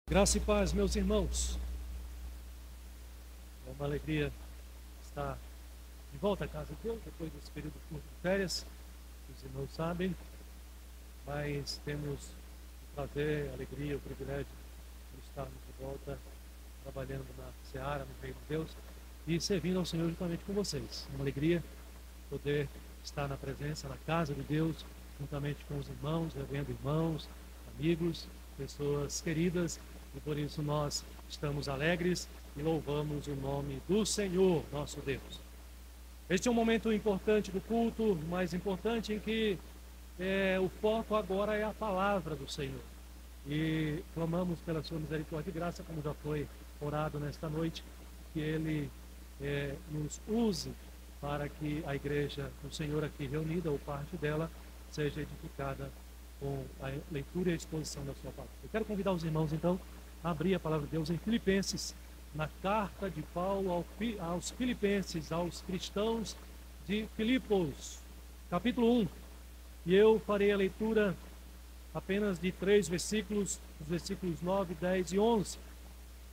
Graça e paz, meus irmãos. É uma alegria estar de volta à casa de Deus, depois desse período curto de férias. Os irmãos sabem, mas temos o prazer, a alegria, o privilégio de estarmos de volta trabalhando na Seara, no reino de Deus e servindo ao Senhor juntamente com vocês. É uma alegria poder estar na presença, na casa de Deus, juntamente com os irmãos, revendo irmãos, amigos, pessoas queridas, e por isso nós estamos alegres e louvamos o nome do Senhor, nosso Deus. Este é um momento importante do culto, mais importante em que o foco agora é a palavra do Senhor. E clamamos pela sua misericórdia e graça, como já foi orado nesta noite, que Ele nos use para que a igreja do Senhor aqui reunida, ou parte dela, seja edificada com a leitura e a exposição da sua palavra. Eu quero convidar os irmãos, então, a abrir a palavra de Deus em Filipenses, na carta de Paulo aos Filipenses, aos cristãos de Filipos, capítulo 1. E eu farei a leitura apenas de 3 versículos, os versículos 9, 10 e 11,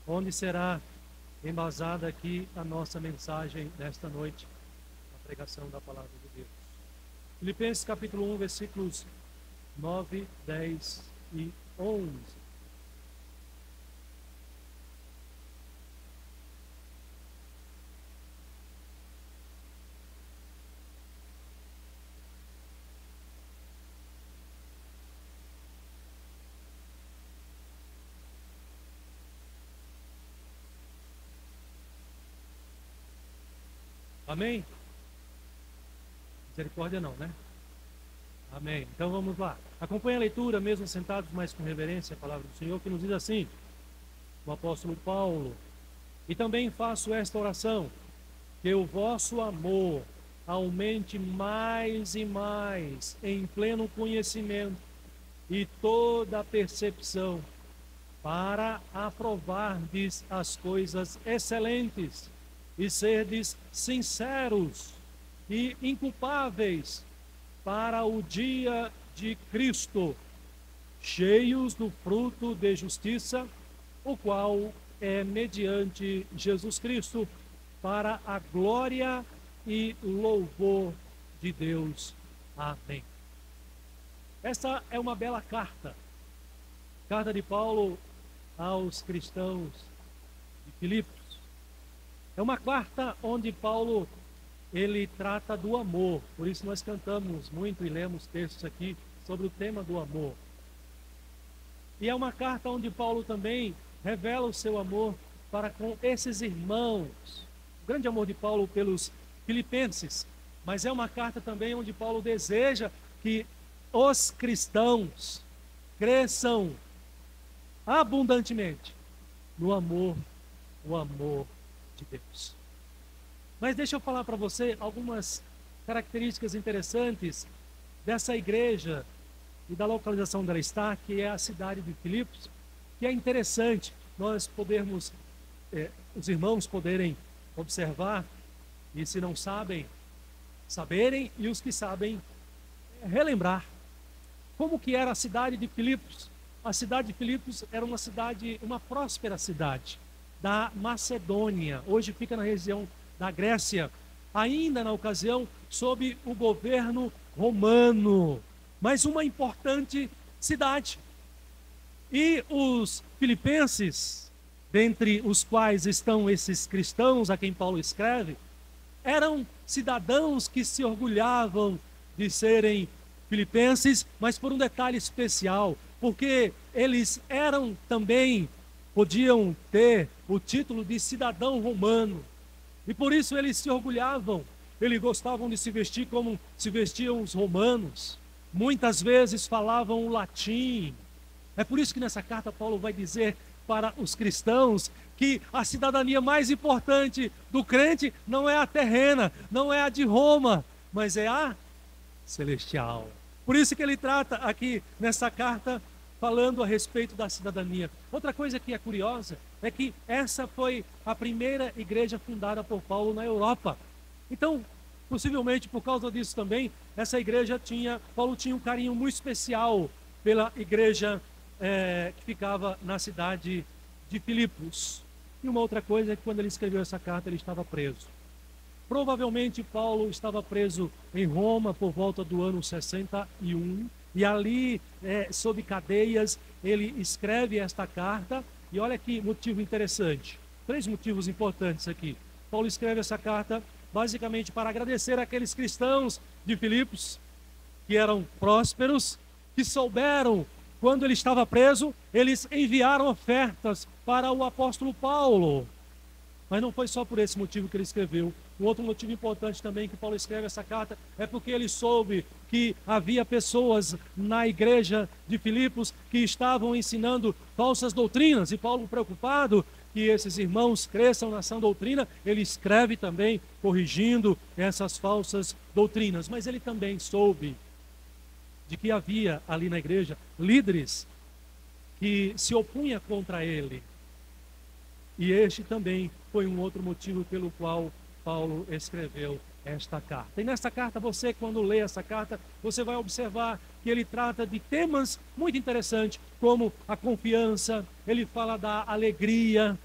onde será embasada aqui a nossa mensagem nesta noite, a pregação da palavra de Deus. Filipenses capítulo 1, versículos 9, 10 e 11. Amém? Misericórdia não, né? Amém. Então vamos lá. Acompanhe a leitura, mesmo sentados, mas com reverência, a palavra do Senhor, que nos diz assim, o apóstolo Paulo: e também faço esta oração, que o vosso amor aumente mais e mais em pleno conhecimento e toda a percepção, para aprovardes as coisas excelentes e serdes sinceros e inculpáveis para o dia de Cristo, cheios do fruto de justiça, o qual é mediante Jesus Cristo, para a glória e louvor de Deus. Amém. Essa é uma bela carta de Paulo aos cristãos de Filipos. É uma carta onde Paulo, ele trata do amor. Por isso nós cantamos muito e lemos textos aqui sobre o tema do amor. E é uma carta onde Paulo também revela o seu amor para com esses irmãos. O grande amor de Paulo pelos filipenses. Mas é uma carta também onde Paulo deseja que os cristãos cresçam abundantemente no amor, o amor de Deus. Mas deixa eu falar para você algumas características interessantes dessa igreja e da localização dela está, que é a cidade de Filipos, que é interessante nós podermos, os irmãos poderem observar, e se não sabem, saberem, e os que sabem, relembrar como que era a cidade de Filipos. A cidade de Filipos era uma cidade, uma próspera cidade da Macedônia, hoje fica na região da Grécia, ainda na ocasião sob o governo romano, mas uma importante cidade. E os filipenses, dentre os quais estão esses cristãos a quem Paulo escreve, eram cidadãos que se orgulhavam de serem filipenses, mas por um detalhe especial, porque eles eram também, podiam ter o título de cidadão romano, e por isso eles se orgulhavam, eles gostavam de se vestir como se vestiam os romanos, muitas vezes falavam o latim. É por isso que nessa carta Paulo vai dizer para os cristãos que a cidadania mais importante do crente não é a terrena, não é a de Roma, mas é a celestial. Por isso que ele trata aqui nessa carta falando a respeito da cidadania. Outra coisa que é curiosa é que essa foi a primeira igreja fundada por Paulo na Europa. Então, possivelmente por causa disso também, Paulo tinha um carinho muito especial pela igreja que ficava na cidade de Filipos. E uma outra coisa é que quando ele escreveu essa carta, ele estava preso. Provavelmente Paulo estava preso em Roma por volta do ano 61, e ali, sob cadeias, ele escreve esta carta. E olha que motivo interessante, 3 motivos importantes aqui. Paulo escreve essa carta basicamente para agradecer àqueles cristãos de Filipos, que eram prósperos, que souberam, quando ele estava preso, eles enviaram ofertas para o apóstolo Paulo. Mas não foi só por esse motivo que ele escreveu. Um outro motivo importante também que Paulo escreve essa carta é porque ele soube que havia pessoas na igreja de Filipos que estavam ensinando falsas doutrinas, e Paulo, preocupado que esses irmãos cresçam na sã doutrina, ele escreve também corrigindo essas falsas doutrinas. Mas ele também soube de que havia ali na igreja líderes que se opunham contra ele. E este também foi um outro motivo pelo qual Paulo escreveu esta carta. E nesta carta, você, quando lê essa carta, você vai observar que ele trata de temas muito interessantes, como a confiança. Ele fala da alegria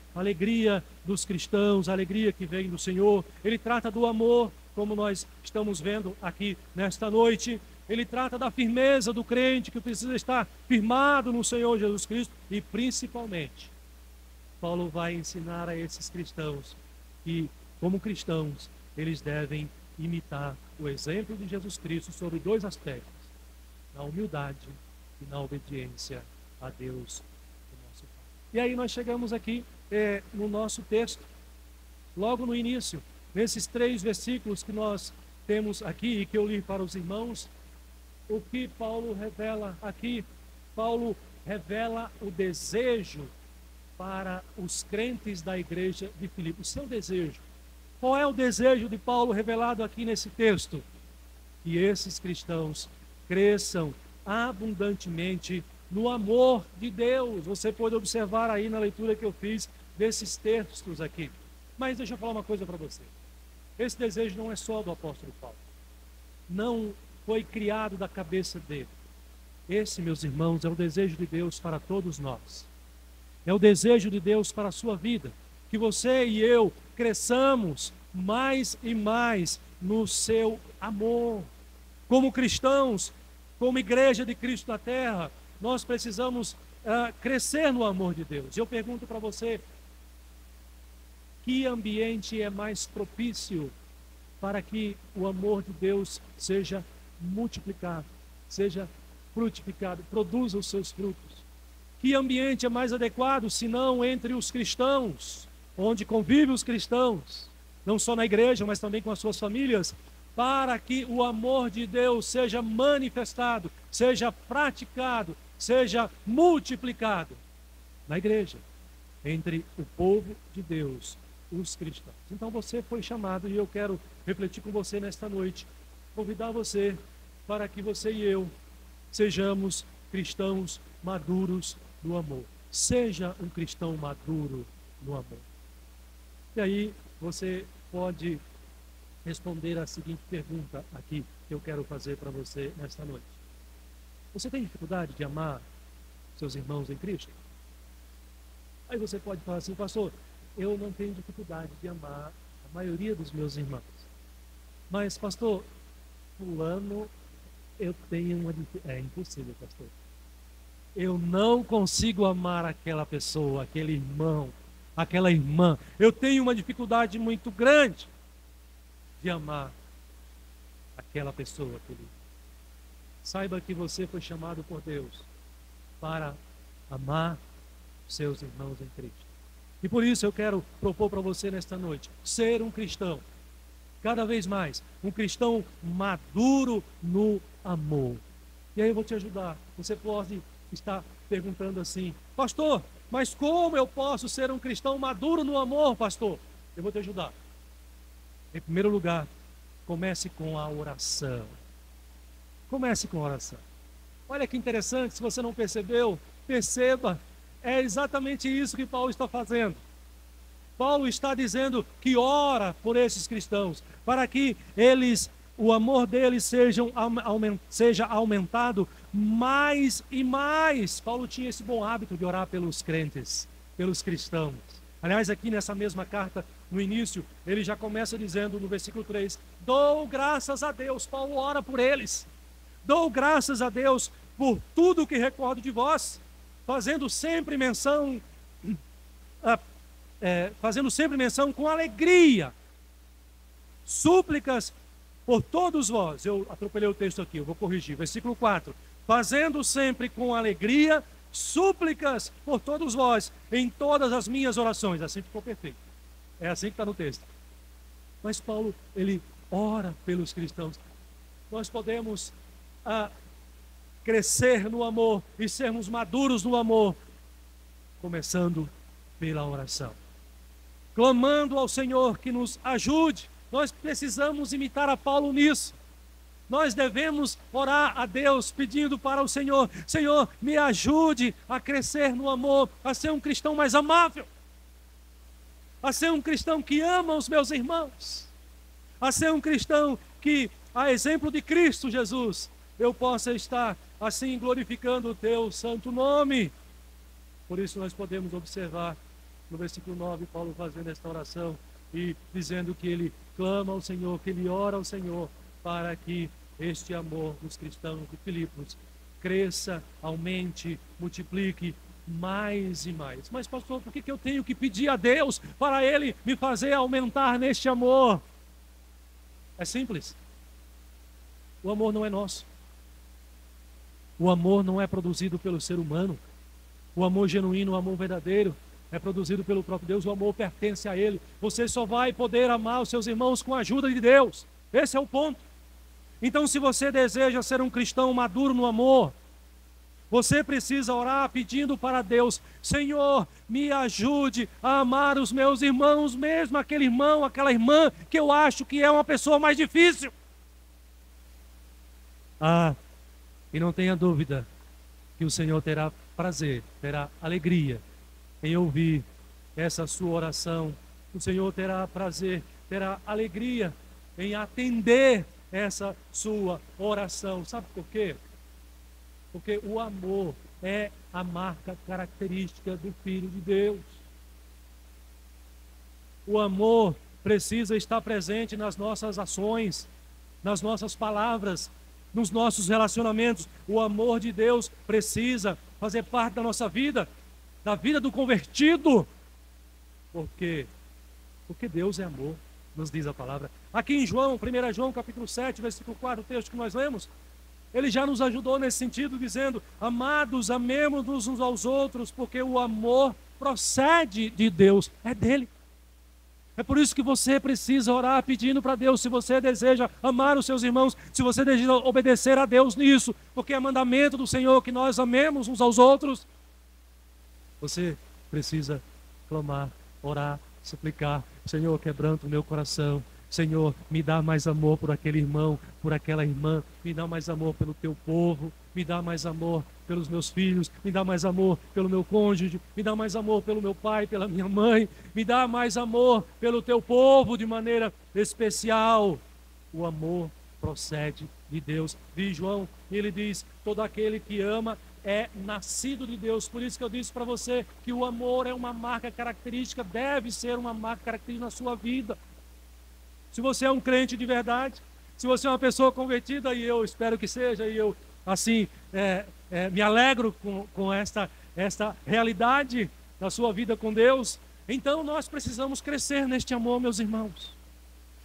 dos cristãos, a alegria que vem do Senhor. Ele trata do amor, como nós estamos vendo aqui nesta noite. Ele trata da firmeza do crente, que precisa estar firmado no Senhor Jesus Cristo. E principalmente, Paulo vai ensinar a esses cristãos que, como cristãos, eles devem imitar o exemplo de Jesus Cristo sobre 2 aspectos: na humildade e na obediência a Deus, o nosso Pai. E aí nós chegamos aqui no nosso texto, logo no início, nesses 3 versículos que nós temos aqui e que eu li para os irmãos. O que Paulo revela aqui? Paulo revela o desejo para os crentes da igreja de Filipos. O seu desejo. Qual é o desejo de Paulo revelado aqui nesse texto? Que esses cristãos cresçam abundantemente no amor de Deus. Você pode observar aí na leitura que eu fiz desses textos aqui. Mas deixa eu falar uma coisa para você. Esse desejo não é só do apóstolo Paulo. Não foi criado da cabeça dele. Esse, meus irmãos, é o desejo de Deus para todos nós. É o desejo de Deus para a sua vida. Que você e eu cresçamos mais e mais no seu amor. Como cristãos, como igreja de Cristo na terra, nós precisamos crescer no amor de Deus. Eu pergunto para você, que ambiente é mais propício para que o amor de Deus seja multiplicado, seja frutificado, produza os seus frutos? Que ambiente é mais adequado, se não entre os cristãos, onde convivem os cristãos, não só na igreja, mas também com as suas famílias, para que o amor de Deus seja manifestado, seja praticado, seja multiplicado na igreja, entre o povo de Deus, os cristãos. Então você foi chamado, e eu quero refletir com você nesta noite, convidar você para que você e eu sejamos cristãos maduros no amor. Seja um cristão maduro no amor. E aí você pode responder a seguinte pergunta aqui que eu quero fazer para você nesta noite. Você tem dificuldade de amar seus irmãos em Cristo? Aí você pode falar assim: pastor, eu não tenho dificuldade de amar a maioria dos meus irmãos. Mas, pastor, fulano, eu tenho uma dificuldade. É impossível, pastor. Eu não consigo amar aquela pessoa, aquele irmão, aquela irmã. Eu tenho uma dificuldade muito grande de amar aquela pessoa, querido. Saiba que você foi chamado por Deus para amar seus irmãos em Cristo. E por isso eu quero propor para você nesta noite ser um cristão, cada vez mais, um cristão maduro no amor. E aí eu vou te ajudar. Você pode estar perguntando assim: pastor, mas como eu posso ser um cristão maduro no amor, pastor? Eu vou te ajudar. Em primeiro lugar, comece com a oração. Comece com a oração. Olha que interessante, se você não percebeu, perceba. É exatamente isso que Paulo está fazendo. Paulo está dizendo que ora por esses cristãos, para que eles o amor deles seja aumentado mais e mais. Paulo tinha esse bom hábito de orar pelos crentes, pelos cristãos. Aliás, aqui nessa mesma carta, no início, ele já começa dizendo no versículo 3: dou graças a Deus. Paulo ora por eles. Dou graças a Deus por tudo que recordo de vós, fazendo sempre menção com alegria, súplicas por todos vós. Eu atropelei o texto aqui, eu vou corrigir. Versículo 4: fazendo sempre com alegria, súplicas por todos vós, em todas as minhas orações. Assim ficou perfeito. É assim que está no texto. Mas Paulo, ele ora pelos cristãos. Nós podemos crescer no amor e sermos maduros no amor, começando pela oração, clamando ao Senhor que nos ajude. Nós precisamos imitar a Paulo nisso. Nós devemos orar a Deus pedindo para o Senhor: Senhor, me ajude a crescer no amor, a ser um cristão mais amável, a ser um cristão que ama os meus irmãos, a ser um cristão que, a exemplo de Cristo Jesus, eu possa estar assim glorificando o teu santo nome. Por isso nós podemos observar no versículo 9 Paulo fazendo esta oração e dizendo que ele clama ao Senhor, que ele ora ao Senhor para que este amor dos cristãos de Filipos cresça, aumente, multiplique mais e mais. Mas pastor, por que eu tenho que pedir a Deus para Ele me fazer aumentar neste amor? É simples. O amor não é nosso. O amor não é produzido pelo ser humano. O amor genuíno, o amor verdadeiro é produzido pelo próprio Deus. O amor pertence a Ele. Você só vai poder amar os seus irmãos com a ajuda de Deus. Esse é o ponto. Então, se você deseja ser um cristão maduro no amor, você precisa orar pedindo para Deus: Senhor, me ajude a amar os meus irmãos, mesmo aquele irmão, aquela irmã que eu acho que é uma pessoa mais difícil. E não tenha dúvida que o Senhor terá prazer, terá alegria em ouvir essa sua oração. O Senhor terá prazer, terá alegria em atender essa sua oração. Sabe por quê? Porque o amor é a marca característica do Filho de Deus. O amor precisa estar presente nas nossas ações, nas nossas palavras, nos nossos relacionamentos. O amor de Deus precisa fazer parte da nossa vida, da vida do convertido. Por quê? Porque Deus é amor, nos diz a palavra. Aqui em João, 1 João capítulo 7, versículo 4, o texto que nós lemos, ele já nos ajudou nesse sentido, dizendo: amados, amemos-nos uns aos outros, porque o amor procede de Deus, é dele. É por isso que você precisa orar pedindo para Deus, se você deseja amar os seus irmãos, se você deseja obedecer a Deus nisso, porque é mandamento do Senhor que nós amemos uns aos outros. Você precisa clamar, orar, suplicar: Senhor, quebranta o meu coração. Senhor, me dá mais amor por aquele irmão, por aquela irmã. Me dá mais amor pelo teu povo. Me dá mais amor pelos meus filhos. Me dá mais amor pelo meu cônjuge. Me dá mais amor pelo meu pai, pela minha mãe. Me dá mais amor pelo teu povo de maneira especial. O amor procede de Deus. Diz João, e ele diz: todo aquele que ama é nascido de Deus. Por isso que eu disse para você que o amor é uma marca característica, deve ser uma marca característica na sua vida. Se você é um crente de verdade, se você é uma pessoa convertida, e eu espero que seja, e eu assim me alegro com esta realidade da sua vida com Deus, então nós precisamos crescer neste amor, meus irmãos.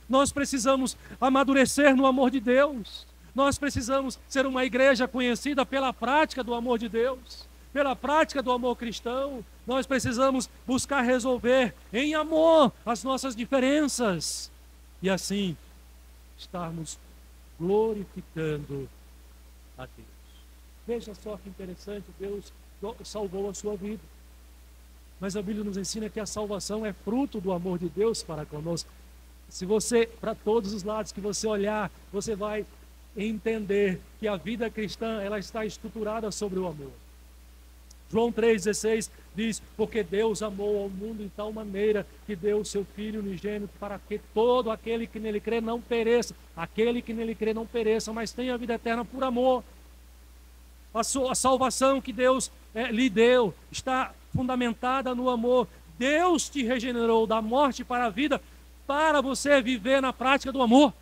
Nós precisamos amadurecer no amor de Deus. Nós precisamos ser uma igreja conhecida pela prática do amor de Deus, pela prática do amor cristão. Nós precisamos buscar resolver em amor as nossas diferenças e assim estarmos glorificando a Deus. Veja só que interessante, Deus salvou a sua vida, mas a Bíblia nos ensina que a salvação é fruto do amor de Deus para conosco. Se você, para todos os lados que você olhar, você vai entender que a vida cristã, ela está estruturada sobre o amor. João 3,16 diz: porque Deus amou ao mundo de tal maneira que deu o seu Filho unigênito para que todo aquele que nele crê não pereça. Aquele que nele crê não pereça, mas tenha a vida eterna por amor. A salvação que Deus lhe deu está fundamentada no amor. Deus te regenerou da morte para a vida para você viver na prática do amor.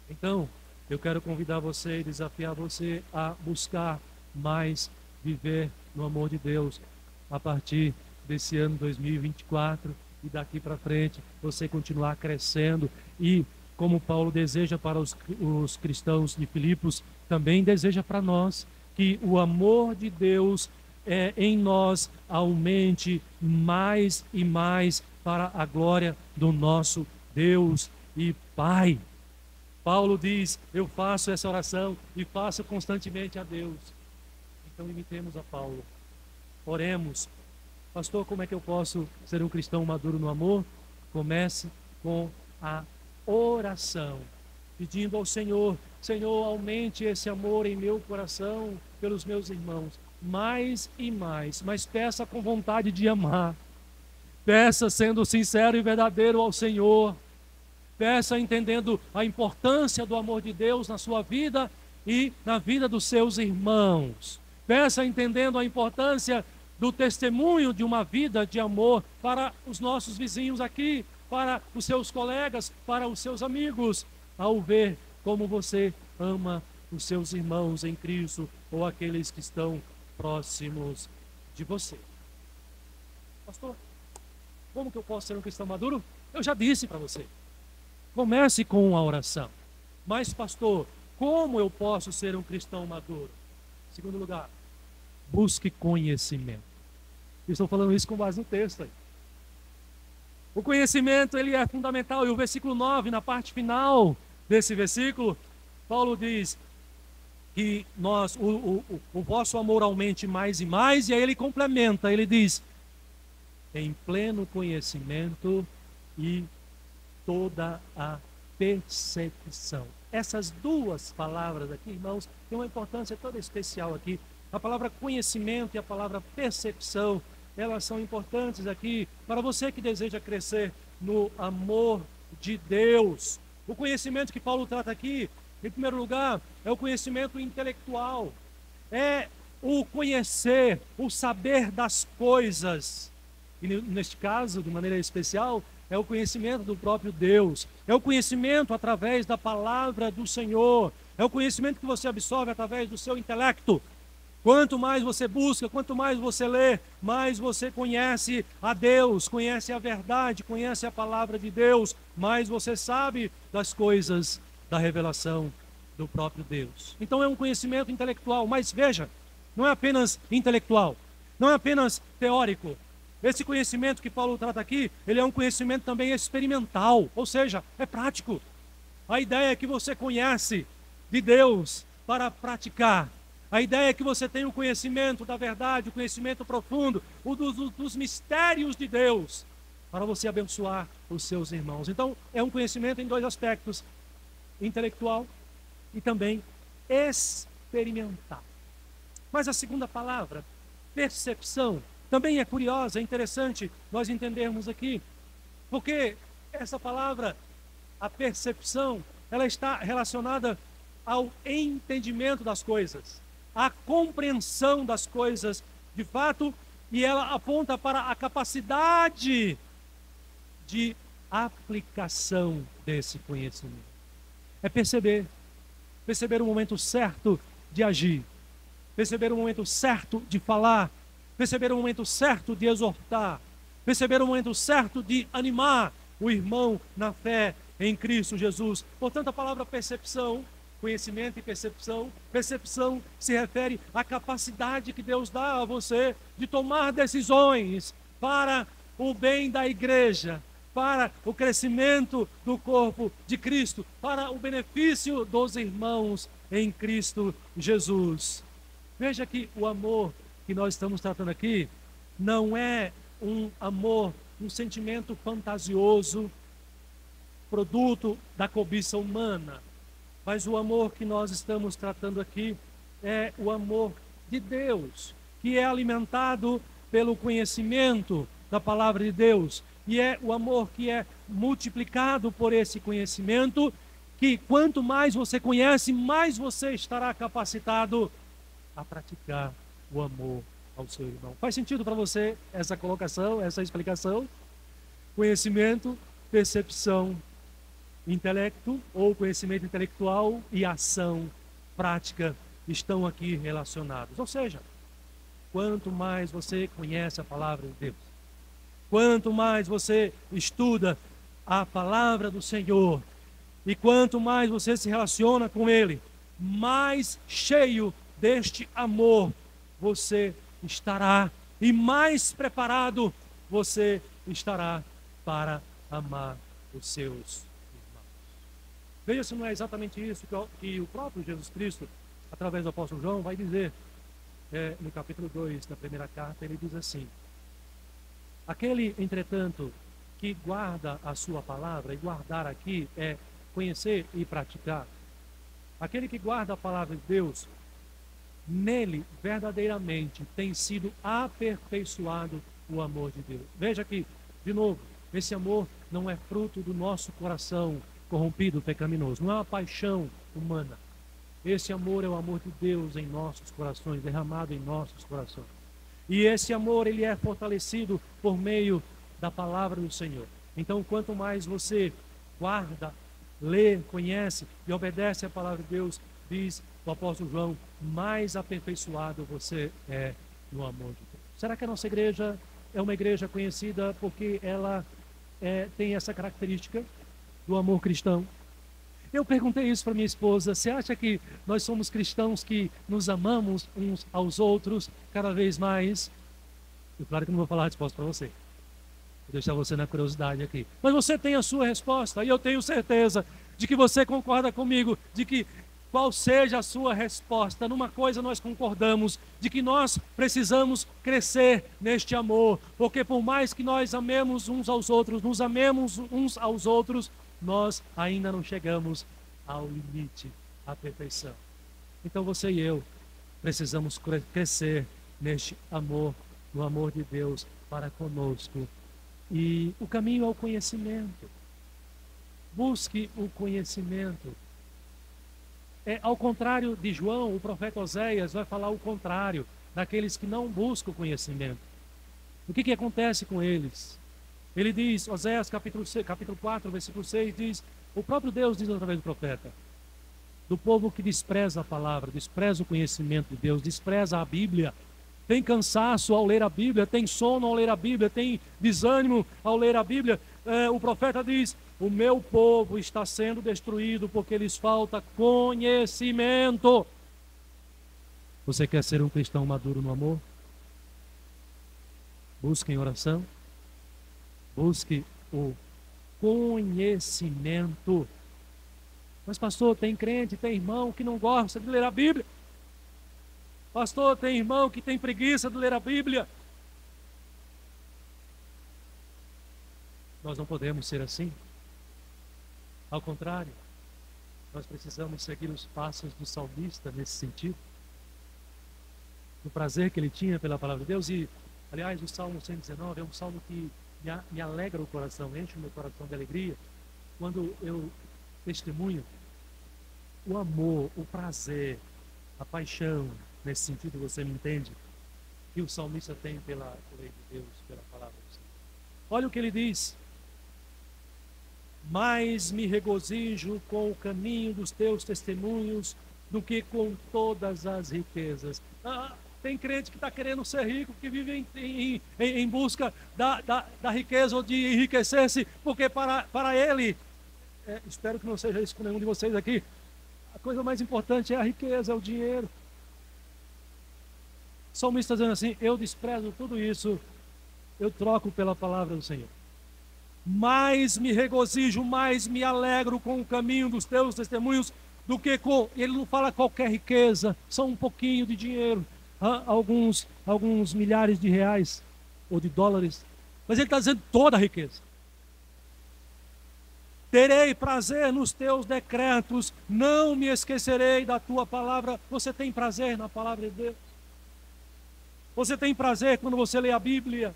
Então, eu quero convidar você e desafiar você a buscar mais viver no amor de Deus a partir desse ano 2024 e daqui para frente, você continuar crescendo e, como Paulo deseja para os cristãos de Filipos, também deseja para nós que o amor de Deus em nós aumente mais e mais para a glória do nosso Deus e Pai. Paulo diz: eu faço essa oração e faço constantemente a Deus. Então imitemos a Paulo. Oremos. Pastor, como é que eu posso ser um cristão maduro no amor? Comece com a oração, pedindo ao Senhor: Senhor, aumente esse amor em meu coração pelos meus irmãos, mais e mais, mas peça com vontade de amar. Peça sendo sincero e verdadeiro ao Senhor. Peça entendendo a importância do amor de Deus na sua vida e na vida dos seus irmãos. Peça entendendo a importância do testemunho de uma vida de amor para os nossos vizinhos aqui, para os seus colegas, para os seus amigos, ao ver como você ama os seus irmãos em Cristo ou aqueles que estão próximos de você. Pastor, como que eu posso ser um cristão maduro? Eu já disse para você. Comece com a oração. Mas, pastor, como eu posso ser um cristão maduro? Em segundo lugar, busque conhecimento. Eu estou falando isso com base no texto aí. O conhecimento, ele é fundamental. E o versículo 9, na parte final desse versículo, Paulo diz que o vosso amor aumente mais e mais. E aí ele complementa, ele diz: em pleno conhecimento e toda a percepção. Essas duas palavras aqui, irmãos, têm uma importância toda especial aqui. A palavra conhecimento e a palavra percepção, elas são importantes aqui para você que deseja crescer no amor de Deus. O conhecimento que Paulo trata aqui, em primeiro lugar, é o conhecimento intelectual. É o conhecer, o saber das coisas. E neste caso, de maneira especial, é o conhecimento do próprio Deus. É o conhecimento através da palavra do Senhor. É o conhecimento que você absorve através do seu intelecto. Quanto mais você busca, quanto mais você lê, mais você conhece a Deus, conhece a verdade, conhece a palavra de Deus, mais você sabe das coisas da revelação do próprio Deus. Então é um conhecimento intelectual, mas veja, não é apenas intelectual, não é apenas teórico. Esse conhecimento que Paulo trata aqui, ele é um conhecimento também experimental, ou seja, é prático. A ideia é que você conhece de Deus para praticar. A ideia é que você tenha o conhecimento da verdade, o conhecimento profundo, dos mistérios de Deus, para você abençoar os seus irmãos. Então, é um conhecimento em dois aspectos: intelectual e também experimental. Mas a segunda palavra, percepção, também é curiosa, é interessante nós entendermos aqui, porque essa palavra, a percepção, ela está relacionada ao entendimento das coisas, à compreensão das coisas de fato, e ela aponta para a capacidade de aplicação desse conhecimento. É perceber o momento certo de agir, perceber o momento certo de falar, perceber o momento certo de exortar, perceber o momento certo de animar o irmão na fé em Cristo Jesus. Portanto, a palavra percepção, conhecimento e percepção se refere à capacidade que Deus dá a você de tomar decisões para o bem da igreja, para o crescimento do corpo de Cristo, para o benefício dos irmãos em Cristo Jesus. Veja que o amor que nós estamos tratando aqui não é um amor, um sentimento fantasioso, produto da cobiça humana, mas o amor que nós estamos tratando aqui é o amor de Deus, que é alimentado pelo conhecimento da palavra de Deus, e é o amor que é multiplicado por esse conhecimento, que quanto mais você conhece, mais você estará capacitado a praticar o amor ao seu irmão. Faz sentido para você essa colocação, essa explicação? Conhecimento, percepção, intelecto, ou conhecimento intelectual e ação prática estão aqui relacionados. Ou seja, quanto mais você conhece a palavra de Deus, quanto mais você estuda a palavra do Senhor, e quanto mais você se relaciona com Ele, mais cheio deste amor você estará, e mais preparado você estará para amar os seus irmãos. Veja se não é exatamente isso que o próprio Jesus Cristo, através do apóstolo João, vai dizer no capítulo 2 da primeira carta. Ele diz assim: aquele, entretanto, que guarda a sua palavra, e guardar aqui é conhecer e praticar, aquele que guarda a palavra de Deus, nele verdadeiramente tem sido aperfeiçoado o amor de Deus. Veja aqui, de novo, esse amor não é fruto do nosso coração corrompido, pecaminoso, não é uma paixão humana. Esse amor é o amor de Deus em nossos corações, derramado em nossos corações. E esse amor, ele é fortalecido por meio da palavra do Senhor. Então, quanto mais você guarda, lê, conhece e obedece a palavra de Deus, diz o apóstolo João, mais aperfeiçoado você é no amor de Deus. Será que a nossa igreja é uma igreja conhecida porque ela tem essa característica do amor cristão? Eu perguntei isso para minha esposa: você acha que nós somos cristãos que nos amamos uns aos outros cada vez mais? Eu, claro que não vou falar a resposta para você, vou deixar você na curiosidade aqui. Mas você tem a sua resposta, e eu tenho certeza de que você concorda comigo, de que qual seja a sua resposta, numa coisa nós concordamos, de que nós precisamos crescer neste amor, porque por mais que nós amemos uns aos outros, nos amemos uns aos outros, nós ainda não chegamos ao limite, à perfeição. Então você e eu precisamos crescer neste amor, no amor de Deus para conosco. E o caminho é o conhecimento. Busque o conhecimento. Ao contrário de João, o profeta Oséias vai falar o contrário daqueles que não buscam o conhecimento. O que acontece com eles? Ele diz, Oséias capítulo 4, versículo 6, diz, o próprio Deus diz através do profeta, do povo que despreza a palavra, despreza o conhecimento de Deus, despreza a Bíblia, tem cansaço ao ler a Bíblia, tem sono ao ler a Bíblia, tem desânimo ao ler a Bíblia. O profeta diz, o meu povo está sendo destruído porque lhes falta conhecimento. Você quer ser um cristão maduro no amor? Busque em oração. Busque o conhecimento. Mas pastor, tem crente, tem irmão que não gosta de ler a Bíblia. Pastor, tem irmão que tem preguiça de ler a Bíblia. Nós não podemos ser assim. Ao contrário, nós precisamos seguir os passos do salmista nesse sentido. Do prazer que ele tinha pela palavra de Deus. E, aliás, o Salmo 119 é um salmo que me alegra o coração, enche o meu coração de alegria, quando eu testemunho o amor, o prazer, a paixão, nesse sentido você me entende, que o salmista tem pela lei de Deus, pela palavra do Senhor. Olha o que ele diz: mais me regozijo com o caminho dos teus testemunhos do que com todas as riquezas. Tem crente que está querendo ser rico, que vive em busca da riqueza ou de enriquecer-se, porque para ele, espero que não seja isso com nenhum de vocês aqui, a coisa mais importante é a riqueza, é o dinheiro. O salmista está dizendo assim: eu desprezo tudo isso, eu troco pela palavra do Senhor. Mais me regozijo, mais me alegro com o caminho dos teus testemunhos do que com... Ele não fala qualquer riqueza, só um pouquinho de dinheiro, alguns milhares de reais ou de dólares, mas ele está dizendo toda a riqueza. Terei prazer nos teus decretos, não me esquecerei da tua palavra. Você tem prazer na palavra de Deus? Você tem prazer quando você lê a Bíblia?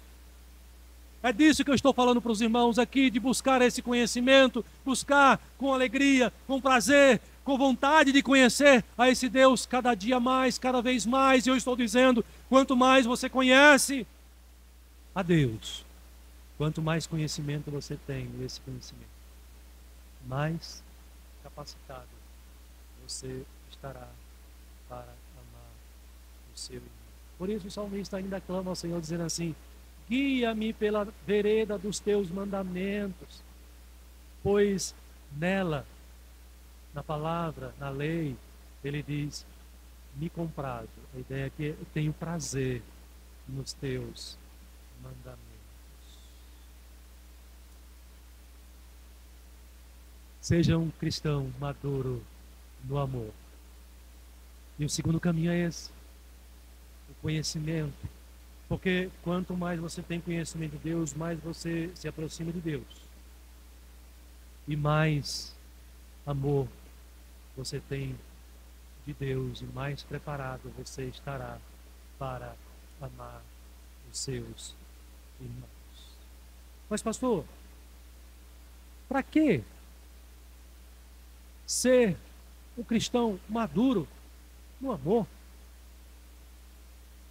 É disso que eu estou falando para os irmãos aqui, de buscar esse conhecimento, buscar com alegria, com prazer, com vontade de conhecer a esse Deus cada dia mais, cada vez mais. E eu estou dizendo, quanto mais você conhece a Deus, quanto mais conhecimento você tem desse conhecimento, mais capacitado você estará para amar o seu irmão. Por isso o salmista ainda clama ao Senhor dizendo assim: guia-me pela vereda dos teus mandamentos, pois nela, na palavra, na lei, ele diz, me comprazo. A ideia é que eu tenho prazer nos teus mandamentos. Seja um cristão maduro no amor. E o segundo caminho é esse, o conhecimento. Porque quanto mais você tem conhecimento de Deus, mais você se aproxima de Deus. E mais amor você tem de Deus, e mais preparado você estará para amar os seus irmãos. Mas pastor, para que ser um cristão maduro no amor?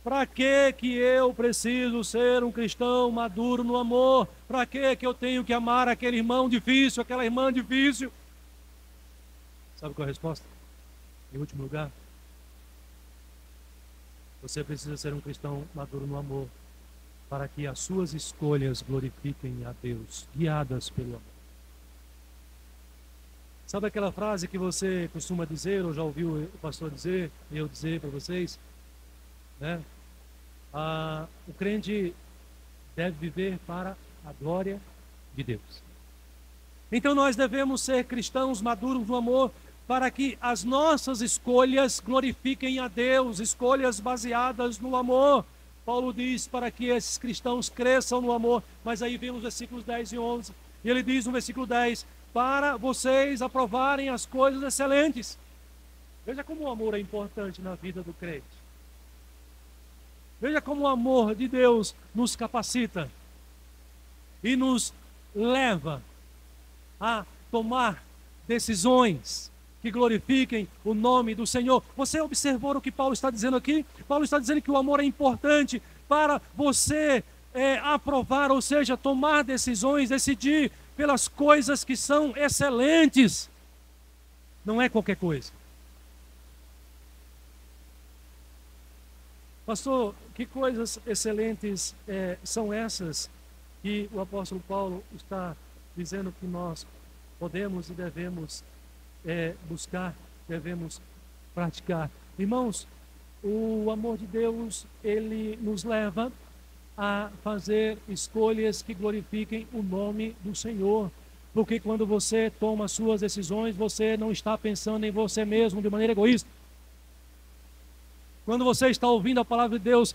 Para que eu preciso ser um cristão maduro no amor? Para que eu tenho que amar aquele irmão difícil, aquela irmã difícil? Sabe qual é a resposta? Em último lugar, você precisa ser um cristão maduro no amor para que as suas escolhas glorifiquem a Deus, guiadas pelo amor. Sabe aquela frase que você costuma dizer, ou já ouviu o pastor dizer, e eu dizer para vocês, né? O crente deve viver para a glória de Deus. Então nós devemos ser cristãos maduros no amor para que as nossas escolhas glorifiquem a Deus, escolhas baseadas no amor. Paulo diz para que esses cristãos cresçam no amor, mas aí vem os versículos 10 e 11, e ele diz no versículo 10, para vocês aprovarem as coisas excelentes. Veja como o amor é importante na vida do crente. Veja como o amor de Deus nos capacita e nos leva a tomar decisões que glorifiquem o nome do Senhor. Você observou o que Paulo está dizendo aqui? Paulo está dizendo que o amor é importante para você aprovar, ou seja, tomar decisões, decidir pelas coisas que são excelentes. Não é qualquer coisa. Pastor, que coisas excelentes são essas que o apóstolo Paulo está dizendo que nós podemos e devemos buscar, devemos praticar? Irmãos, o amor de Deus, ele nos leva a fazer escolhas que glorifiquem o nome do Senhor. Porque quando você toma suas decisões, você não está pensando em você mesmo de maneira egoísta. Quando você está ouvindo a palavra de Deus,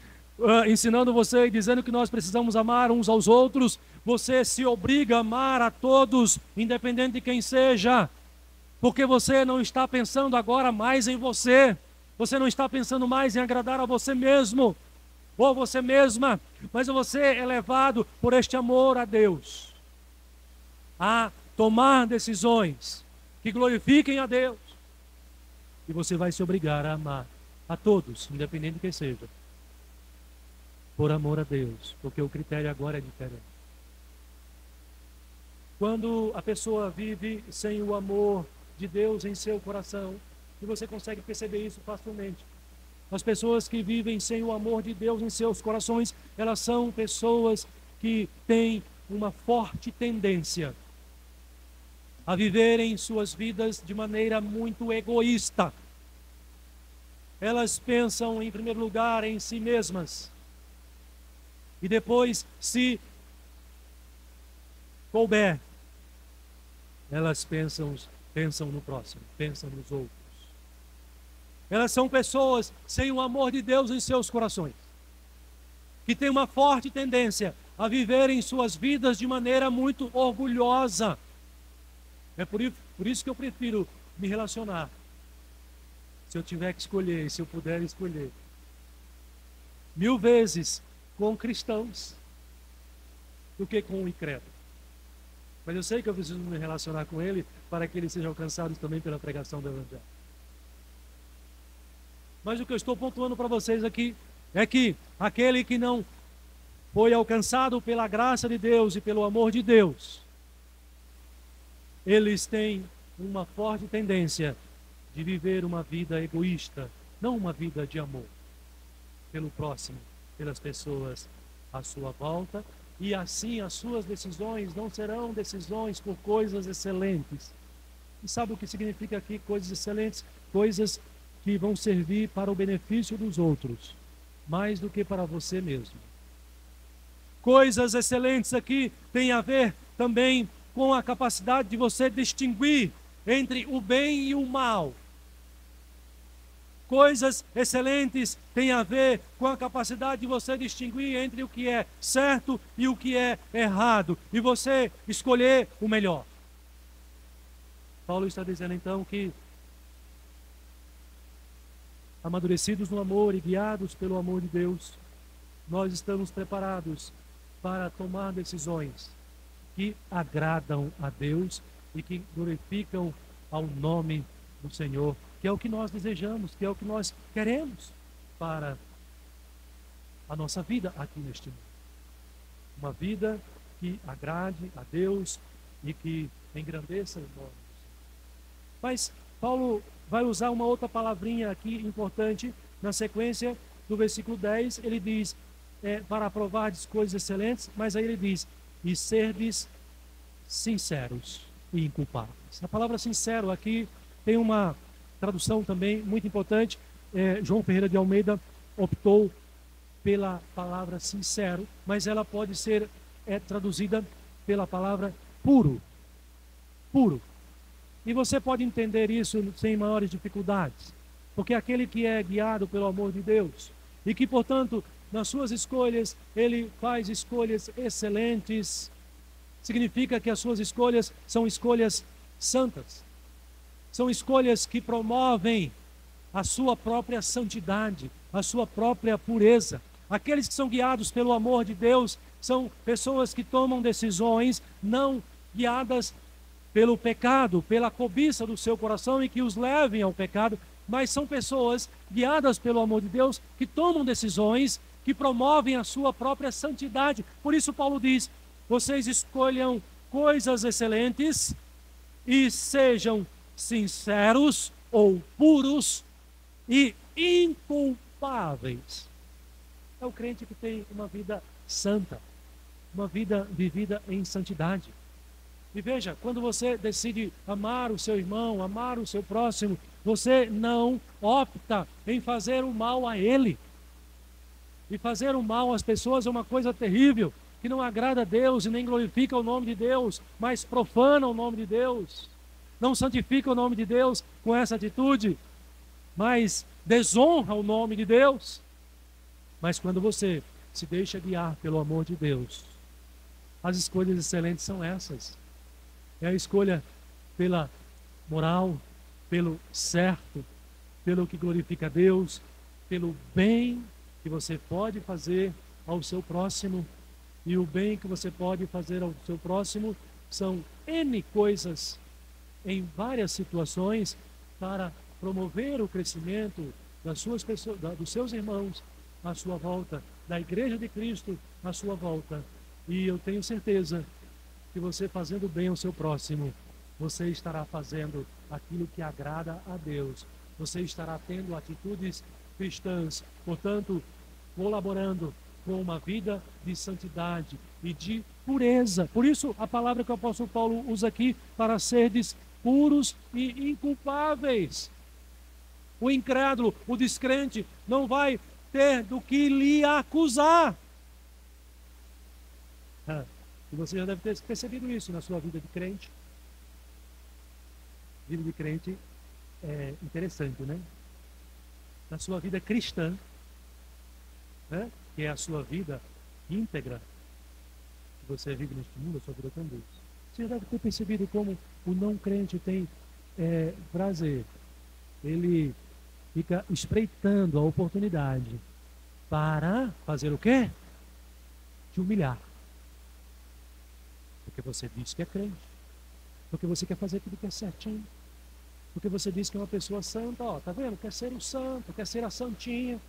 ensinando você e dizendo que nós precisamos amar uns aos outros, você se obriga a amar a todos, independente de quem seja, porque você não está pensando agora mais em você, você não está pensando mais em agradar a você mesmo, ou você mesma, mas você é levado por este amor a Deus, a tomar decisões que glorifiquem a Deus, e você vai se obrigar a amar a todos, independente de quem seja, por amor a Deus, porque o critério agora é diferente. Quando a pessoa vive sem o amor de Deus em seu coração, e você consegue perceber isso facilmente, as pessoas que vivem sem o amor de Deus em seus corações, elas são pessoas que têm uma forte tendência a viverem suas vidas de maneira muito egoísta. Elas pensam, em primeiro lugar, em si mesmas. E depois, se couber, elas pensam no próximo, pensam nos outros. Elas são pessoas sem o amor de Deus em seus corações, que têm uma forte tendência a viverem suas vidas de maneira muito orgulhosa. É por isso que eu prefiro me relacionar, se eu tiver que escolher, se eu puder escolher, mil vezes com cristãos do que com o incrédulo. Mas eu sei que eu preciso me relacionar com ele para que eles sejam alcançados também pela pregação do Evangelho. Mas o que eu estou pontuando para vocês aqui é que aquele que não foi alcançado pela graça de Deus e pelo amor de Deus, eles têm uma forte tendência de viver uma vida egoísta, não uma vida de amor pelo próximo, pelas pessoas à sua volta, e assim as suas decisões não serão decisões por coisas excelentes. E sabe o que significa aqui coisas excelentes? Coisas que vão servir para o benefício dos outros, mais do que para você mesmo. Coisas excelentes aqui têm a ver também com a capacidade de você distinguir entre o bem e o mal. Coisas excelentes têm a ver com a capacidade de você distinguir entre o que é certo e o que é errado, e você escolher o melhor. Paulo está dizendo então que, amadurecidos no amor e guiados pelo amor de Deus, nós estamos preparados para tomar decisões que agradam a Deus e que glorificam ao nome do Senhor, que é o que nós desejamos, que é o que nós queremos para a nossa vida aqui neste mundo. Uma vida que agrade a Deus e que engrandeça o nome do Senhor. Mas Paulo vai usar uma outra palavrinha aqui importante na sequência do versículo 10. Ele diz, para provar de coisas excelentes, mas aí ele diz, e serdes sinceros e inculpáveis. A palavra sincero aqui tem uma tradução também muito importante. João Ferreira de Almeida optou pela palavra sincero, mas ela pode ser traduzida pela palavra puro. Puro. E você pode entender isso sem maiores dificuldades, porque aquele que é guiado pelo amor de Deus e que, portanto, nas suas escolhas, ele faz escolhas excelentes, significa que as suas escolhas são escolhas santas, são escolhas que promovem a sua própria santidade, a sua própria pureza. Aqueles que são guiados pelo amor de Deus são pessoas que tomam decisões não guiadas pelo pecado, pela cobiça do seu coração e que os levem ao pecado, mas são pessoas guiadas pelo amor de Deus que tomam decisões que promovem a sua própria santidade. Por isso Paulo diz, vocês escolham coisas excelentes e sejam sinceros ou puros e inculpáveis. É o crente que tem uma vida santa, uma vida vivida em santidade. E veja, quando você decide amar o seu irmão, amar o seu próximo, você não opta em fazer o mal a ele. E fazer o mal às pessoas é uma coisa terrível, que não agrada a Deus e nem glorifica o nome de Deus, mas profana o nome de Deus. Não santifica o nome de Deus com essa atitude, mas desonra o nome de Deus. Mas quando você se deixa guiar pelo amor de Deus, as escolhas excelentes são essas. É a escolha pela moral, pelo certo, pelo que glorifica a Deus, pelo bem que você pode fazer ao seu próximo. E o bem que você pode fazer ao seu próximo são N coisas em várias situações para promover o crescimento das suas pessoas, dos seus irmãos à sua volta, da Igreja de Cristo à sua volta. E eu tenho certeza que você fazendo bem ao seu próximo, você estará fazendo aquilo que agrada a Deus. Você estará tendo atitudes cristãs, portanto, colaborando com uma vida de santidade e de pureza. Por isso, a palavra que o apóstolo Paulo usa aqui, para serdes puros e inculpáveis. O incrédulo, o descrente, não vai ter do que lhe acusar. E você já deve ter percebido isso na sua vida de crente. Vida de crente é interessante, né? Na sua vida cristã, né? Que é a sua vida íntegra, que você vive neste mundo, a sua vida com Deus. Você já deve ter percebido como o não crente tem prazer. Ele fica espreitando a oportunidade para fazer o quê? Te humilhar. Porque você diz que é crente. Porque você quer fazer tudo que é certinho. Porque você diz que é uma pessoa santa, ó, tá vendo? Quer ser o santo, quer ser a santinha.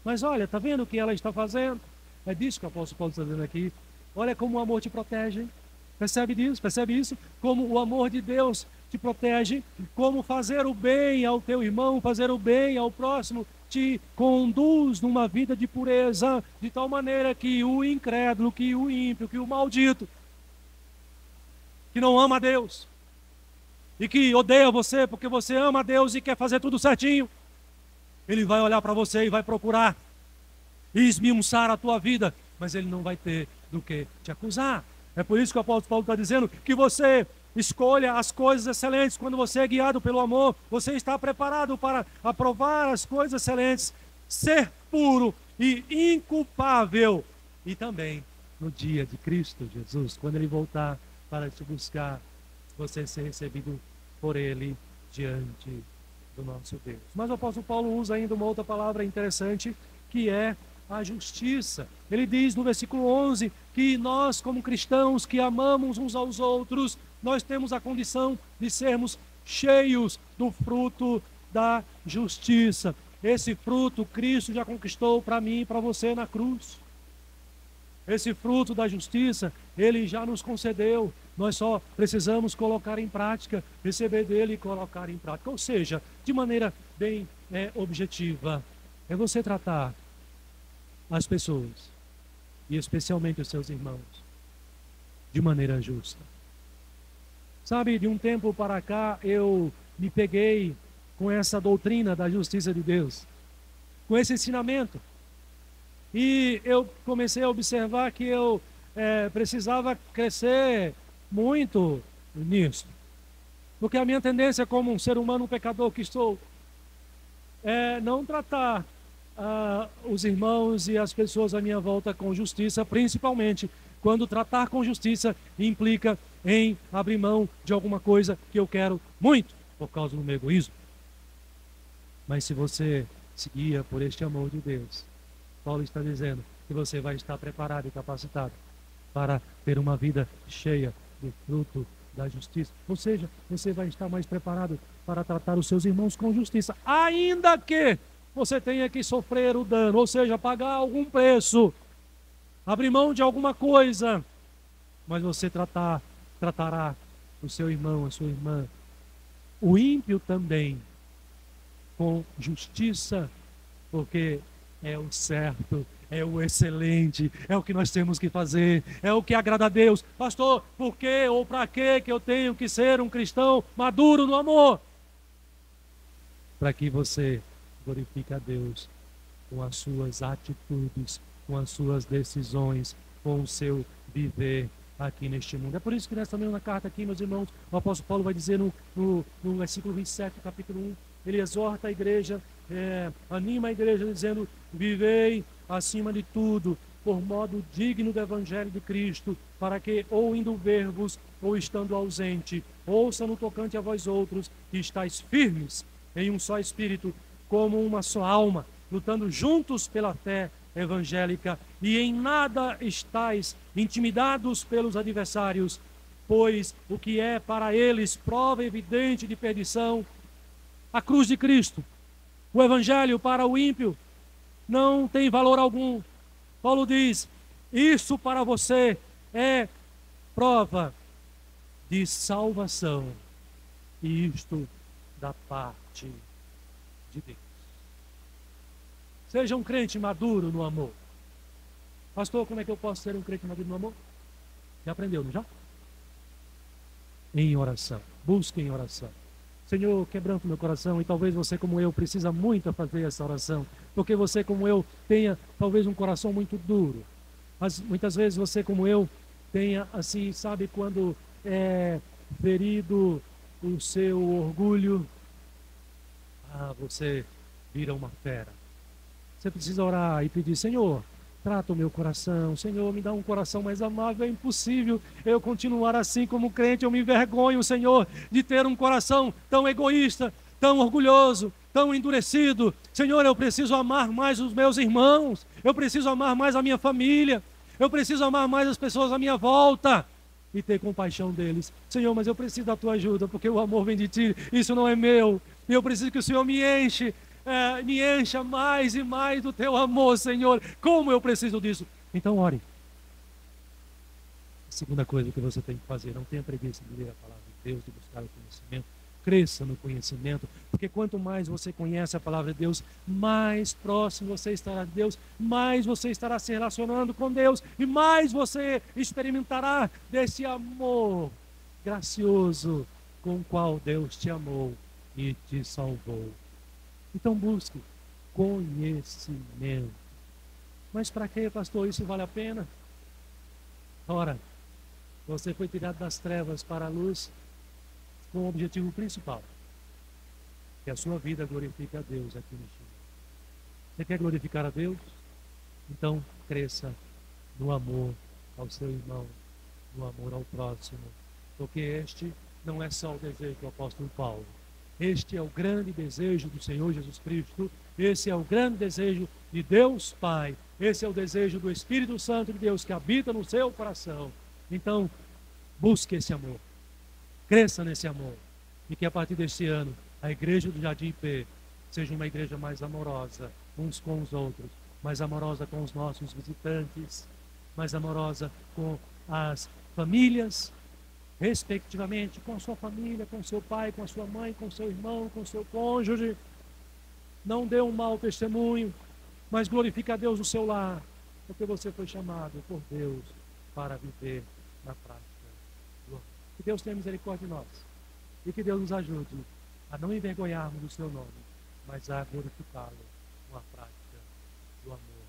Mas olha, tá vendo o que ela está fazendo? É disso que o apóstolo Paulo está dizendo aqui. Olha como o amor te protege, hein? Percebe disso? Percebe isso? Como o amor de Deus te protege, como fazer o bem ao teu irmão, fazer o bem ao próximo, te conduz numa vida de pureza, de tal maneira que o incrédulo, que o ímpio, que o maldito, que não ama a Deus, e que odeia você porque você ama a Deus e quer fazer tudo certinho, ele vai olhar para você e vai procurar esmiuçar a tua vida, mas ele não vai ter do que te acusar. É por isso que o apóstolo Paulo está dizendo que você escolha as coisas excelentes. Quando você é guiado pelo amor, você está preparado para aprovar as coisas excelentes, ser puro e inculpável. E também no dia de Cristo Jesus, quando ele voltar para te buscar, você ser recebido por ele diante do nosso Deus. Mas o apóstolo Paulo usa ainda uma outra palavra interessante, que é a justiça. Ele diz no versículo 11 que nós, como cristãos que amamos uns aos outros, nós temos a condição de sermos cheios do fruto da justiça. Esse fruto Cristo já conquistou para mim e para você na cruz. Esse fruto da justiça, Ele já nos concedeu. Nós só precisamos colocar em prática, receber dele e colocar em prática. Ou seja, de maneira bem objetiva, é você tratar as pessoas, e especialmente os seus irmãos, de maneira justa. Sabe, de um tempo para cá, eu me peguei com essa doutrina da justiça de Deus, com esse ensinamento. E eu comecei a observar que eu precisava crescer muito nisso. Porque a minha tendência como um ser humano, um pecador que sou, é não tratar os irmãos e as pessoas à minha volta com justiça, principalmente quando tratar com justiça implica em abrir mão de alguma coisa que eu quero muito, por causa do meu egoísmo. Mas se você se guia por este amor de Deus, Paulo está dizendo que você vai estar preparado e capacitado para ter uma vida cheia do fruto da justiça. Ou seja, você vai estar mais preparado para tratar os seus irmãos com justiça, ainda que você tenha que sofrer o dano, ou seja, pagar algum preço, abrir mão de alguma coisa, mas você tratará o seu irmão, a sua irmã, o ímpio também, com justiça, porque é o certo, é o excelente, é o que nós temos que fazer, é o que agrada a Deus. Pastor, por que ou para que eu tenho que ser um cristão maduro no amor? Para que você glorifique a Deus com as suas atitudes, com as suas decisões, com o seu viver aqui neste mundo. É por isso que nesta mesma carta aqui, meus irmãos, o apóstolo Paulo vai dizer no versículo 27 do capítulo 1, ele exorta a igreja, anima a igreja dizendo: vivei acima de tudo por modo digno do evangelho de Cristo, para que, ou indo ver-vos, ou estando ausente, ouça no tocante a vós outros, que estáis firmes em um só espírito, como uma só alma, lutando juntos pela fé evangélica, e em nada estáis intimidados pelos adversários, pois o que é para eles prova evidente de perdição, a cruz de Cristo, o evangelho para o ímpio, não tem valor algum. Paulo diz: isso para você é prova de salvação, e isto da parte de Deus. Seja um crente maduro no amor. Pastor, como é que eu posso ser um crente maduro no amor? Já aprendeu, não já? Em oração. Busque em oração. Senhor, quebranta meu coração, e talvez você, como eu, precisa muito fazer essa oração, porque você, como eu, tenha talvez um coração muito duro. Mas muitas vezes você, como eu, tenha, assim, sabe, quando é ferido o seu orgulho, você vira uma fera. Você precisa orar e pedir: Senhor, trata o meu coração, Senhor, me dá um coração mais amável. É impossível eu continuar assim como crente. Eu me envergonho, Senhor, de ter um coração tão egoísta, tão orgulhoso, tão endurecido. Senhor, eu preciso amar mais os meus irmãos, eu preciso amar mais a minha família, eu preciso amar mais as pessoas à minha volta e ter compaixão deles. Senhor, mas eu preciso da tua ajuda, porque o amor vem de ti, isso não é meu. E eu preciso que o Senhor me encha mais e mais do teu amor, Senhor. Como eu preciso disso? Então ore. A segunda coisa que você tem que fazer, não tenha preguiça de ler a palavra de Deus, de buscar o conhecimento. Cresça no conhecimento, porque quanto mais você conhece a palavra de Deus, mais próximo você estará de Deus, mais você estará se relacionando com Deus e mais você experimentará desse amor gracioso com o qual Deus te amou e te salvou. Então busque conhecimento. Mas para que, pastor, isso vale a pena? Ora, você foi tirado das trevas para a luz com o objetivo principal, que a sua vida glorifique a Deus aqui no Chile. Você quer glorificar a Deus? Então cresça no amor ao seu irmão, no amor ao próximo, porque este não é só o desejo do apóstolo Paulo. Este é o grande desejo do Senhor Jesus Cristo, esse é o grande desejo de Deus Pai, esse é o desejo do Espírito Santo de Deus que habita no seu coração. Então, busque esse amor, cresça nesse amor, e que a partir deste ano, a igreja do Jardim P seja uma igreja mais amorosa uns com os outros, mais amorosa com os nossos visitantes, mais amorosa com as famílias, respectivamente, com a sua família, com seu pai, com a sua mãe, com seu irmão, com seu cônjuge. Não dê um mau testemunho, mas glorifique a Deus no seu lar, porque você foi chamado por Deus para viver na prática do amor. Que Deus tenha misericórdia de nós e que Deus nos ajude a não envergonharmos do seu nome, mas a glorificá-lo com a prática do amor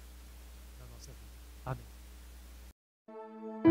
na nossa vida. Amém.